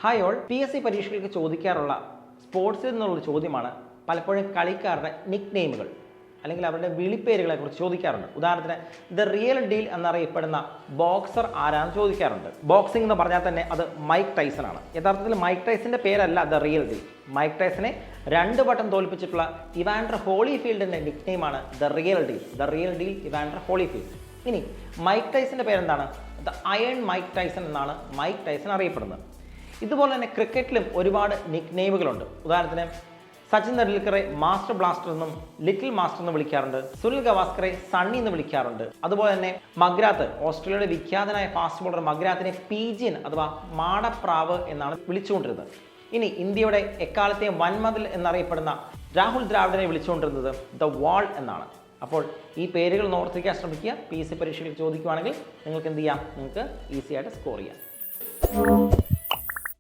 Hi all, PSC പരീക്ഷകൾക്ക് ചോദിക്കാറുള്ള സ്പോർട്സിൽ നിന്നുള്ള ചോദ്യമാണ് പലപ്പോഴും കളിക്കാരുടെ നിക് നെയിമുകൾ അല്ലെങ്കിൽ അവരുടെ വിളിപ്പേരുകളെ കുറിച്ച് ചോദിക്കാറുണ്ട്. ഉദാഹരണത്തിന് ദ റിയൽ ഡീൽ എന്നറിയപ്പെടുന്ന ബോക്സർ ആരാന്ന് ചോദിക്കാറുണ്ട്. ബോക്സിംഗ് എന്ന് പറഞ്ഞാൽ തന്നെ അത് മൈക്ക് ടൈസൺ ആണ്. യഥാർത്ഥത്തിൽ മൈക്ക് ടൈസന്റെ പേരല്ല ദ റിയൽ ഡീൽ. മൈക്ക് ടൈസനെ 2 വട്ടം തോൽപ്പിച്ചിട്ടുള്ള ഇവാൻഡർ ഹോളിഫീൽഡിന്റെ നിക് നെയിമാണ് the real deal. The real deal Evander Holyfield. ഇനി മൈക്ക് ടൈസന്റെ പേരെന്താണ്? ദ അയൺ മൈക്ക് ടൈസൺ എന്നാണ് മൈക്ക് ടൈസൺ അറിയപ്പെടുന്നത്. ഇതുപോലെ തന്നെ ക്രിക്കറ്റിലും ഒരുപാട് നിക് നെയിമുകളുണ്ട്. ഉദാഹരണത്തിന് സച്ചിൻ തെണ്ടുൽക്കറെ മാസ്റ്റർ ബ്ലാസ്റ്റർ എന്നും ലിറ്റിൽ മാസ്റ്റർ എന്ന് വിളിക്കാറുണ്ട്. സുനിൽ ഗവാസ്കറെ സണ്ണി എന്ന് വിളിക്കാറുണ്ട്. അതുപോലെ തന്നെ മഗ്രാത്ത്, ഓസ്ട്രേലിയയുടെ വിഖ്യാതനായ ഫാസ്റ്റ് ബോളർ മഗ്രാത്തിനെ പീജിയൻ അഥവാ മാടപ്രാവ് എന്നാണ് വിളിച്ചുകൊണ്ടിരുന്നത്. ഇനി ഇന്ത്യയുടെ എക്കാലത്തെ വൻമതിൽ എന്നറിയപ്പെടുന്ന രാഹുൽ ദ്രാവിഡിനെ വിളിച്ചുകൊണ്ടിരുന്നത് ദ വാൾ എന്നാണ്. അപ്പോൾ ഈ പേരുകൾ ഓർത്തിക്കാൻ ശ്രമിക്കുക. PSC പരീക്ഷയിൽ ചോദിക്കുകയാണെങ്കിൽ നിങ്ങൾക്ക് എന്ത് ചെയ്യാം? നിങ്ങൾക്ക് ഈസി ആയിട്ട് സ്കോർ ചെയ്യാം.